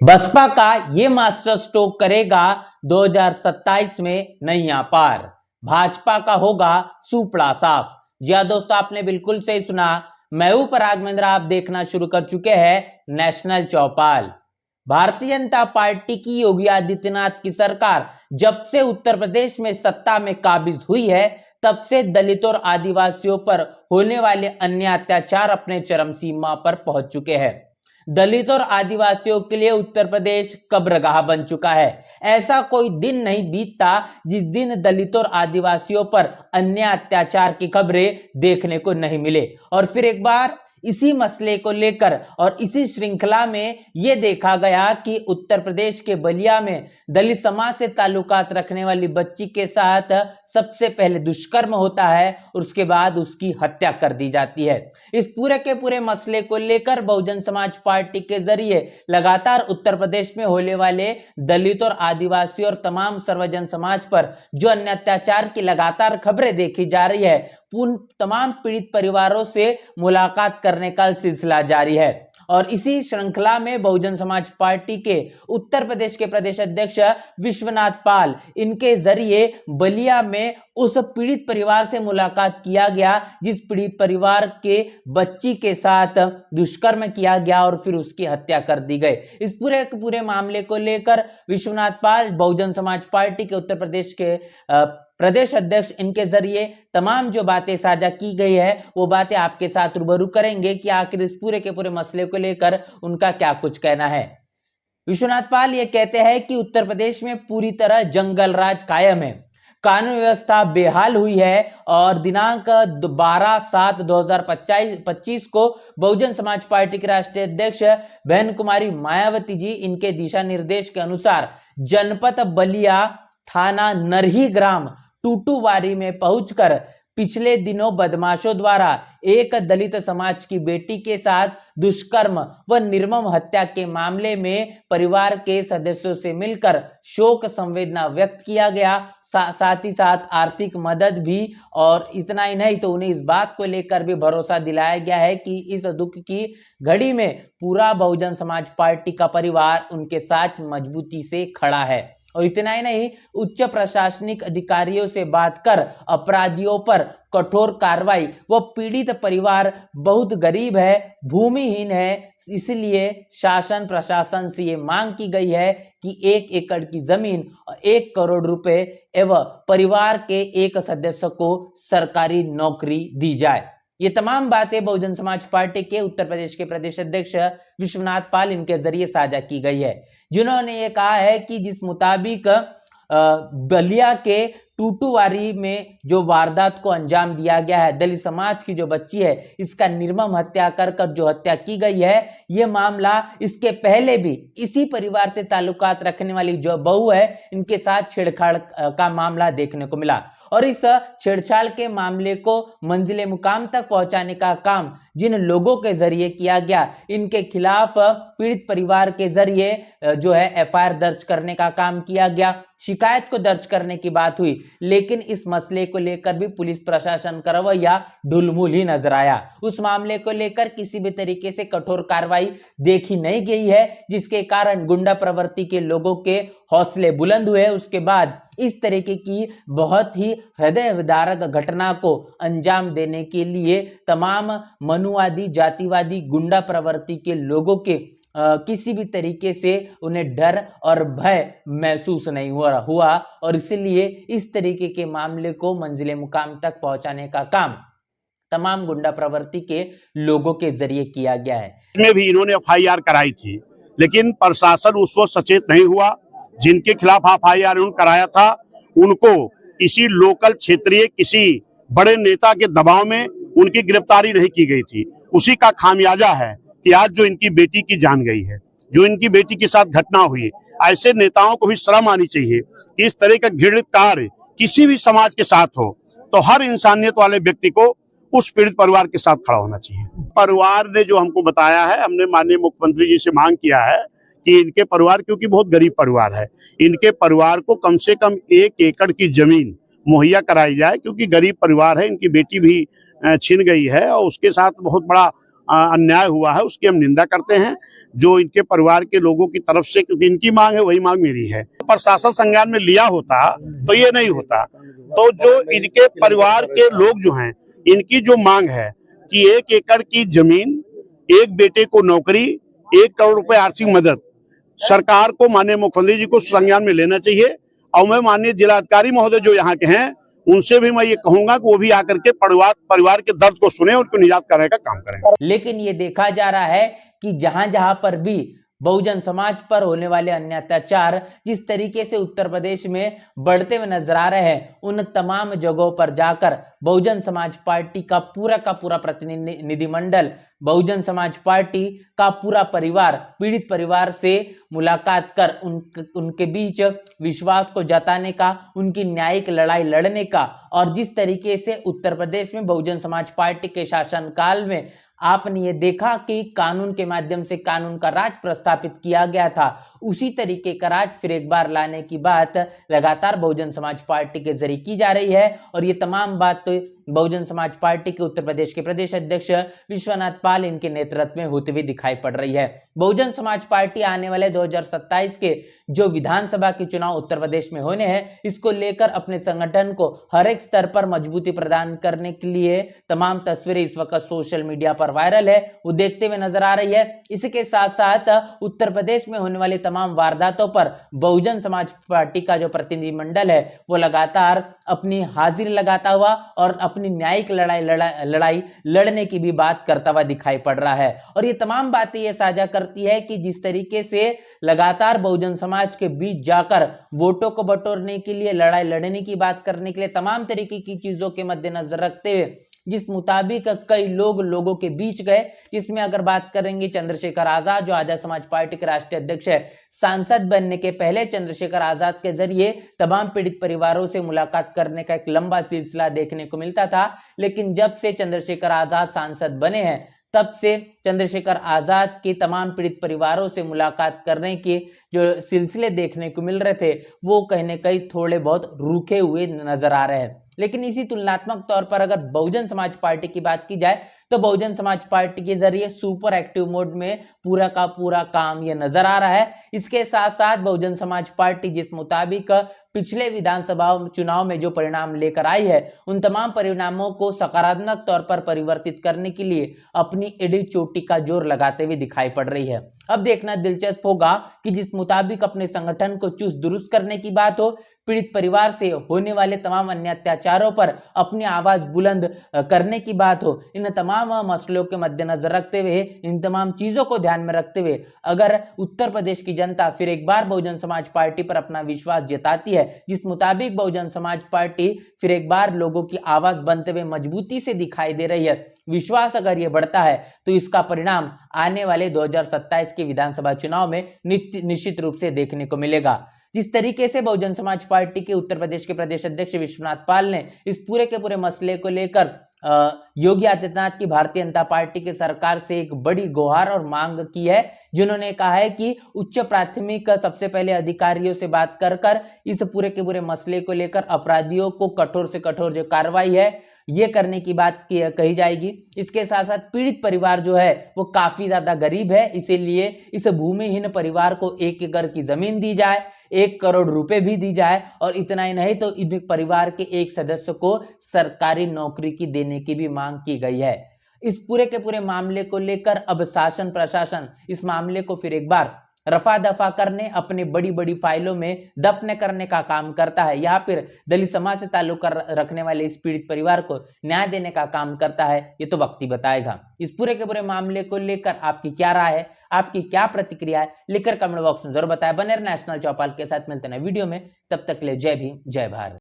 बसपा का ये master stroke करेगा 2027 में नैया पार, भाजपा का होगा सुपड़ा साफ। जी हाँ दोस्तों, आपने बिल्कुल सही सुना। मैं हूं पराग महेंद्र, आप देखना शुरू कर चुके हैं नेशनल चौपाल। भारतीय जनता पार्टी की योगी आदित्यनाथ की सरकार जब से उत्तर प्रदेश में सत्ता में काबिज हुई है, तब से दलित और आदिवासियों पर होने वाले अन्य अत्याचार अपने चरम सीमा पर पहुंच चुके हैं। दलित और आदिवासियों के लिए उत्तर प्रदेश कब्रगाह बन चुका है। ऐसा कोई दिन नहीं बीतता जिस दिन दलित और आदिवासियों पर अन्य अत्याचार की खबरें देखने को नहीं मिले। और फिर एक बार इसी मसले को लेकर और इसी श्रृंखला में यह देखा गया कि उत्तर प्रदेश के बलिया में दलित समाज से ताल्लुकात रखने वाली बच्ची के साथ सबसे पहले दुष्कर्म होता है, उसके बाद उसकी हत्या कर दी जाती है। इस पूरे के पूरे मसले को लेकर बहुजन समाज पार्टी के जरिए लगातार उत्तर प्रदेश में होने वाले दलित और आदिवासी और तमाम सर्वजन समाज पर जो अन्य अत्याचार की लगातार खबरें देखी जा रही है, तमाम पीड़ित परिवारों से मुलाकात करने का सिलसिला जारी है। और इसी श्रृंखला में बहुजन समाज पार्टी के उत्तर प्रदेश के प्रदेश अध्यक्ष विश्वनाथ पाल, इनके जरिए बलिया में उस पीड़ित परिवार से मुलाकात किया गया जिस पीड़ित परिवार के बच्ची के साथ दुष्कर्म किया गया और फिर उसकी हत्या कर दी गई। इस पूरे मामले को लेकर विश्वनाथ पाल, बहुजन समाज पार्टी के उत्तर प्रदेश के प्रदेश अध्यक्ष, इनके जरिए तमाम जो बातें साझा की गई है वो बातें आपके साथ रूबरू करेंगे कि आखिर इस पूरे के पूरे मसले को लेकर उनका क्या कुछ कहना है। विश्वनाथ पाल ये कहते हैं कि उत्तर प्रदेश में पूरी तरह जंगल राज कायम है, कानून व्यवस्था बेहाल हुई है और दिनांक 12/7/2025 को बहुजन समाज पार्टी के राष्ट्रीय अध्यक्ष बहन कुमारी मायावती जी, इनके दिशा निर्देश के अनुसार जनपद बलिया थाना नरही ग्राम टूटूवारी में पहुंचकर पिछले दिनों बदमाशों द्वारा एक दलित समाज की बेटी के साथ दुष्कर्म व निर्मम हत्या के मामले में परिवार के सदस्यों से मिलकर शोक संवेदना व्यक्त किया गया। साथ ही साथ आर्थिक मदद भी, और इतना ही नहीं तो उन्हें इस बात को लेकर भी भरोसा दिलाया गया है कि इस दुख की घड़ी में पूरा बहुजन समाज पार्टी का परिवार उनके साथ मजबूती से खड़ा है। और इतना ही नहीं, उच्च प्रशासनिक अधिकारियों से बात कर अपराधियों पर कठोर कार्रवाई, वो पीड़ित परिवार बहुत गरीब है, भूमिहीन है, इसलिए शासन प्रशासन से ये मांग की गई है कि 1 एकड़ की जमीन और 1 करोड़ रुपए एवं परिवार के एक सदस्य को सरकारी नौकरी दी जाए। ये तमाम बातें बहुजन समाज पार्टी के उत्तर प्रदेश के प्रदेश अध्यक्ष विश्वनाथ पाल, इनके जरिए साझा की गई है, जिन्होंने ये कहा है कि जिस मुताबिक बलिया के टूटूवारी में जो वारदात को अंजाम दिया गया है, दलित समाज की जो बच्ची है इसका निर्मम हत्या कर जो हत्या की गई है, ये मामला इसके पहले भी इसी परिवार से ताल्लुकात रखने वाली जो बहू है, इनके साथ छेड़छाड़ का मामला देखने को मिला। और इस छेड़छाड़ के मामले को मंजिले मुकाम तक पहुंचाने का काम जिन लोगों के जरिए किया गया, इनके खिलाफ पीड़ित परिवार के जरिए जो है एफआईआर दर्ज करने का काम किया गया। शिकायत को दर्ज करने की बात हुई, लेकिन इस मसले को लेकर भी पुलिस प्रशासन का रवैया ढुलमुल ही नजर आया। उस मामले को लेकर किसी भी तरीके से कठोर कार्रवाई देखी नहीं गई है, जिसके कारण गुंडा प्रवृत्ति के लोगों के हौसले बुलंद हुए। उसके बाद इस तरीके की बहुत ही हृदय विदारक घटना को अंजाम देने के लिए तमाम मनुवादी, जातिवादी, गुंडा प्रवृत्ति के लोगों के किसी भी तरीके से उन्हें डर और भय महसूस नहीं हुआ और इसलिए इस तरीके के मामले को मंजिले मुकाम तक पहुंचाने का काम तमाम गुंडा प्रवृत्ति के लोगों के जरिए किया गया है। इसमें भी इन्होंने एफआईआर कराई थी, लेकिन प्रशासन उस वक्त सचेत नहीं हुआ। जिनके खिलाफ एफआईआर उन्होंने कराया था, उनको इसी लोकल क्षेत्रीय किसी बड़े नेता के दबाव में उनकी गिरफ्तारी नहीं की गई थी। उसी का खामियाजा है कि आज जो इनकी बेटी की जान गई है, जो इनकी बेटी के साथ घटना हुई, ऐसे नेताओं को भी शर्म आनी चाहिए कि इस तरह का घृणित कार्य किसी भी समाज के साथ हो तो हर इंसानियत वाले व्यक्ति को उस पीड़ित परिवार के साथ खड़ा होना चाहिए। परिवार ने जो हमको बताया है, हमने माननीय मुख्यमंत्री जी से मांग किया है कि इनके परिवार, क्योंकि बहुत गरीब परिवार है, इनके परिवार को कम से कम 1 एकड़ की जमीन मुहैया कराई जाए, क्योंकि गरीब परिवार है, इनकी बेटी भी छिन गई है और उसके साथ बहुत बड़ा अन्याय हुआ है उसकी हम निंदा करते हैं, जो इनके परिवार के लोगों की तरफ से, क्योंकि इनकी मांग है वही मांग मेरी है। प्रशासन संज्ञान में लिया होता तो ये नहीं होता। तो जो इनके परिवार के लोग जो हैं, इनकी जो मांग है कि 1 एकड़ की जमीन, एक बेटे को नौकरी, 1 करोड़ रुपए आर्थिक मदद सरकार को, माननीय मुख्यमंत्री जी को संज्ञान में लेना चाहिए। और मैं माननीय जिलाधिकारी महोदय जो यहाँ के हैं उनसे भी मैं ये कहूंगा कि वो भी आकर के परिवार के दर्द को सुने, उनको निजात कराने का काम करें। लेकिन ये देखा जा रहा है कि जहां जहां पर भी बहुजन समाज पर होने वाले अन्य अत्याचार जिस तरीके से उत्तर प्रदेश में बढ़ते हुए नजर आ रहे हैं, उन तमाम जगहों पर जाकर बहुजन समाज पार्टी का पूरा प्रतिनिधिमंडल, बहुजन समाज पार्टी का पूरा परिवार पीड़ित परिवार से मुलाकात कर उनके बीच विश्वास को जताने का, उनकी न्यायिक लड़ाई लड़ने का, और जिस तरीके से उत्तर प्रदेश में बहुजन समाज पार्टी के शासनकाल में आपने ये देखा कि कानून के माध्यम से कानून का राज प्रस्थापित किया गया था, उसी तरीके का राज फिर एक बार लाने की बात लगातार बहुजन समाज पार्टी के जरिए की जा रही है। और ये तमाम बात बहुजन समाज पार्टी के उत्तर प्रदेश के प्रदेश अध्यक्ष विश्वनाथ पाल इनके नेतृत्व में होते हुए दिखाई पड़ रही है। बहुजन समाज पार्टी आने वाले 2027 के जो विधानसभा के चुनाव उत्तर प्रदेश में होने हैं, इसको लेकर अपने संगठन को हर एक स्तर पर मजबूती प्रदान करने के लिए तमाम तस्वीरें इस वक्त सोशल मीडिया पर वायरल है, वो देखते हुए नजर आ रही है। इसके साथ साथ उत्तर प्रदेश में होने वाली तमाम वारदातों पर बहुजन समाज पार्टी का जो प्रतिनिधिमंडल है वो लगातार अपनी हाजिरी लगाता हुआ और अपनी न्यायिक लड़ाई लड़ने की भी बात करता हुआ दिखाई पड़ रहा है। और ये तमाम बातें ये साझा करती है कि जिस तरीके से लगातार बहुजन समाज के बीच जाकर वोटों को बटोरने के लिए, लड़ाई लड़ने की बात करने के लिए, तमाम तरीके की चीजों के मद्देनजर रखते हुए जिस मुताबिक कई लोगों के बीच गए, जिसमें अगर बात करेंगे चंद्रशेखर आजाद जो आजाद समाज पार्टी के राष्ट्रीय अध्यक्ष है, सांसद बनने के पहले चंद्रशेखर आजाद के जरिए तमाम पीड़ित परिवारों से मुलाकात करने का एक लंबा सिलसिला देखने को मिलता था। लेकिन जब से चंद्रशेखर आजाद सांसद बने हैं, तब से चंद्रशेखर आजाद के तमाम पीड़ित परिवारों से मुलाकात करने के जो सिलसिले देखने को मिल रहे थे, वो कहीं न कहीं थोड़े बहुत रुके हुए नजर आ रहे हैं। लेकिन इसी तुलनात्मक तौर पर अगर बहुजन समाज पार्टी की बात की जाए तो बहुजन समाज पार्टी के जरिए सुपर एक्टिव मोड में पूरा का पूरा काम ये नजर आ रहा है। इसके साथ साथ बहुजन समाज पार्टी जिस मुताबिक पिछले विधानसभा चुनाव में जो परिणाम लेकर आई है, उन तमाम परिणामों को सकारात्मक तौर पर परिवर्तित करने के लिए अपनी एड़ी चोटी का जोर लगाते हुए दिखाई पड़ रही है। अब देखना दिलचस्प होगा कि जिस मुताबिक अपने संगठन को चुस्त दुरुस्त करने की बात हो, पीड़ित परिवार से होने वाले तमाम अन्य अत्याचारों पर अपनी आवाज बुलंद करने की बात हो, इन तमाम मसलों के मद्देनजर रखते हुए, इन तमाम चीजों को ध्यान में रखते हुए अगर उत्तर प्रदेश की जनता फिर एक बार बहुजन समाज पार्टी पर अपना विश्वास जताती है, जिस मुताबिक बहुजन समाज पार्टी फिर एक बार लोगों की आवाज बनते हुए मजबूती से दिखाई दे रही है, विश्वास अगर ये बढ़ता है तो इसका परिणाम आने वाले 2027 के विधानसभा चुनाव में निश्चित रूप से देखने को मिलेगा। जिस तरीके से बहुजन समाज पार्टी के उत्तर प्रदेश के प्रदेश अध्यक्ष विश्वनाथ पाल ने इस पूरे के पूरे मसले को लेकर योगी आदित्यनाथ की भारतीय जनता पार्टी की सरकार से एक बड़ी गुहार और मांग की है, जिन्होंने कहा है कि उच्च प्राथमिक सबसे पहले अधिकारियों से बात कर इस पूरे के पूरे मसले को लेकर अपराधियों को कठोर से कठोर जो कार्रवाई है ये करने की बात कही जाएगी। इसके साथ साथ पीड़ित परिवार जो है वो काफी ज्यादा गरीब है, इसीलिए इस भूमिहीन परिवार को 1 एकड़ की जमीन दी जाए, 1 करोड़ रुपए भी दी जाए, और इतना ही नहीं तो इन परिवार के एक सदस्य को सरकारी नौकरी की देने की भी मांग की गई है। इस पूरे के पूरे मामले को लेकर अब शासन प्रशासन इस मामले को फिर एक बार रफा दफा करने, अपने बड़ी बड़ी फाइलों में दफन करने का काम करता है, या फिर दलित समाज से ताल्लुक रखने वाले इस पीड़ित परिवार को न्याय देने का काम करता है, ये तो वक्त ही बताएगा। इस पूरे के पूरे मामले को लेकर आपकी क्या राय है, आपकी क्या प्रतिक्रिया है, लिखकर कमेंट बॉक्स में जरूर बताएं। बने नेशनल चौपाल के साथ मिलते हैं वीडियो में, तब तक के लिए जय भीम जय भारत।